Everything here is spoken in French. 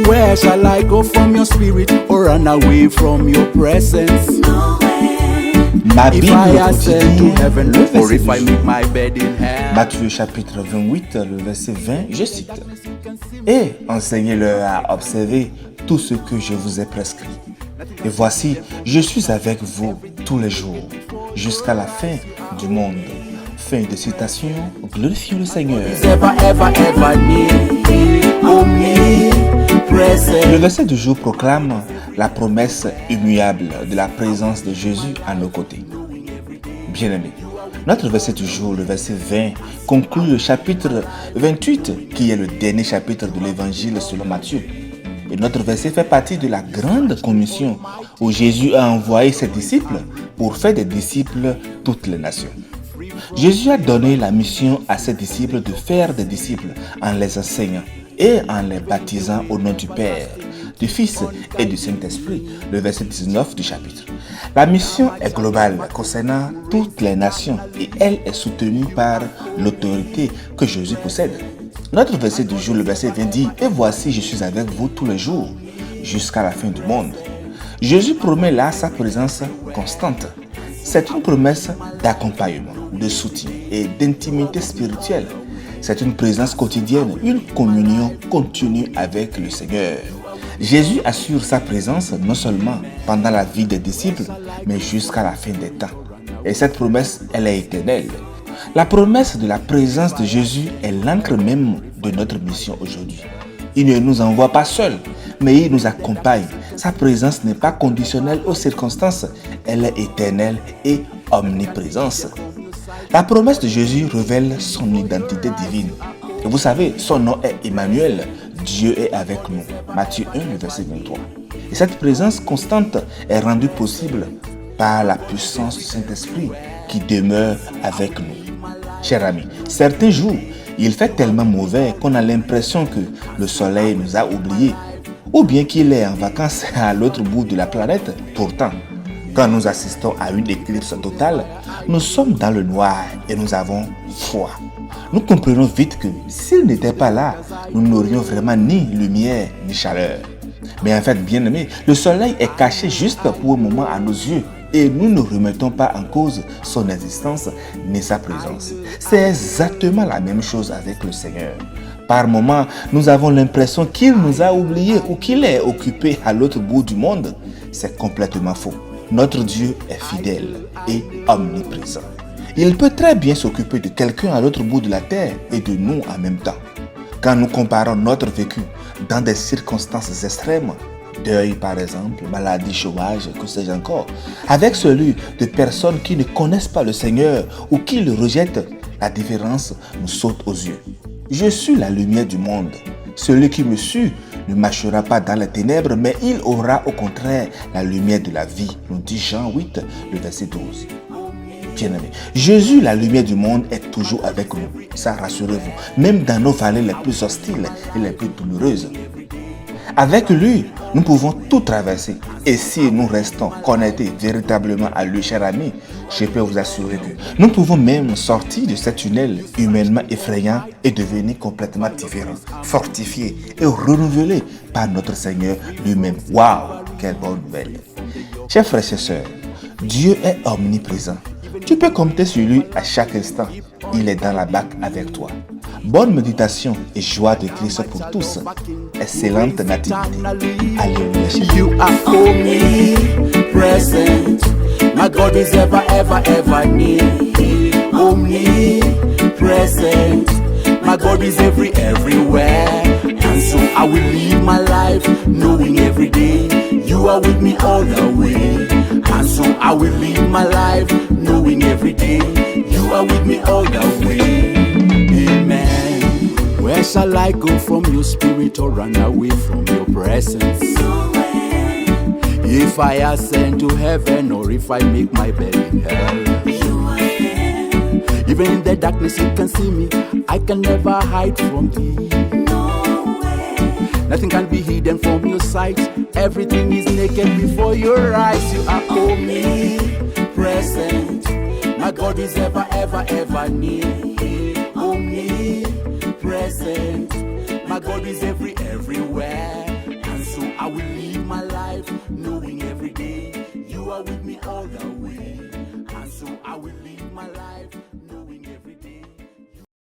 Where shall I go from your spirit or run away from your presence? Ma If Bible I ascend to quotidienne, heaven le or verset if du I jour. make my bed in hell. Matthieu chapitre 28, le verset 20, je cite. Et enseignez-leur à observer tout ce que je vous ai prescrit. Et voici, je suis avec vous tous les jours, jusqu'à la fin du monde. Fin de citation, glorifions le Seigneur. Is ever, ever, ever near, omnipresent. Le verset du jour proclame la promesse immuable de la présence de Jésus à nos côtés. Bien-aimés, notre verset du jour, le verset 20, conclut le chapitre 28, qui est le dernier chapitre de l'évangile selon Matthieu. Et notre verset fait partie de la grande commission où Jésus a envoyé ses disciples pour faire des disciples toutes les nations. Jésus a donné la mission à ses disciples de faire des disciples en les enseignant et en les baptisant au nom du Père, du Fils et du Saint-Esprit, le verset 19 du chapitre. La mission est globale concernant toutes les nations et elle est soutenue par l'autorité que Jésus possède. Notre verset du jour, le verset 20 dit « Et voici, je suis avec vous tous les jours, jusqu'à la fin du monde ». Jésus promet là sa présence constante. C'est une promesse d'accompagnement, de soutien et d'intimité spirituelle. C'est une présence quotidienne, une communion continue avec le Seigneur. Jésus assure sa présence non seulement pendant la vie des disciples, mais jusqu'à la fin des temps. Et cette promesse, elle est éternelle. La promesse de la présence de Jésus est l'encre même de notre mission aujourd'hui. Il ne nous envoie pas seuls, mais il nous accompagne. Sa présence n'est pas conditionnelle aux circonstances, elle est éternelle et omniprésence. La promesse de Jésus révèle son identité divine. Et vous savez, son nom est Emmanuel, Dieu est avec nous. Matthieu 1, le verset 23. Et cette présence constante est rendue possible par la puissance du Saint-Esprit qui demeure avec nous. Chers amis, certains jours, il fait tellement mauvais qu'on a l'impression que le soleil nous a oubliés, ou bien qu'il est en vacances à l'autre bout de la planète. Pourtant, quand nous assistons à une éclipse totale, nous sommes dans le noir et nous avons froid. Nous comprenons vite que s'il n'était pas là, nous n'aurions vraiment ni lumière ni chaleur. Mais en fait, bien aimé, le soleil est caché juste pour un moment à nos yeux et nous ne remettons pas en cause son existence ni sa présence. C'est exactement la même chose avec le Seigneur. Par moments, nous avons l'impression qu'il nous a oubliés ou qu'il est occupé à l'autre bout du monde. C'est complètement faux. Notre Dieu est fidèle et omniprésent. Il peut très bien s'occuper de quelqu'un à l'autre bout de la terre et de nous en même temps. Quand nous comparons notre vécu dans des circonstances extrêmes, deuil par exemple, maladie, chômage, que sais-je encore, avec celui de personnes qui ne connaissent pas le Seigneur ou qui le rejettent, la différence nous saute aux yeux. Je suis la lumière du monde. Celui qui me suit ne marchera pas dans les ténèbres, mais il aura au contraire la lumière de la vie, nous dit Jean 8, le verset 12. Bien-aimés, Jésus, la lumière du monde, est toujours avec nous. Ça, rassurez-vous, même dans nos vallées les plus hostiles et les plus douloureuses. Avec lui, nous pouvons tout traverser. Et si nous restons connectés véritablement à lui, cher ami, je peux vous assurer que nous pouvons même sortir de ce tunnel humainement effrayant et devenir complètement différents, fortifiés et renouvelés par notre Seigneur lui-même. Waouh, quelle bonne nouvelle! Chers frères et sœurs, Dieu est omniprésent. Tu peux compter sur lui à chaque instant. Il est dans la barque avec toi. Bonne méditation et joie de Christ pour tous. Excellente nativité. Alléluia. You are omnipresent. My God is ever, ever, ever near. Omnipresent. My God is everywhere. And so I will live my life knowing every day you are with me all the way. And so I will live my life knowing every day you are with me all the way. Amen. Where shall I go from your spirit or run away from your presence? If I ascend to heaven or if I make my bed in hell, even in the darkness you can see me. I can never hide from thee. Nothing can be hidden from your sight. Everything is naked before your eyes. You are omnipresent. My God is ever, ever, ever near. Omnipresent. My God is everywhere. are with me all the way. And so I will live my life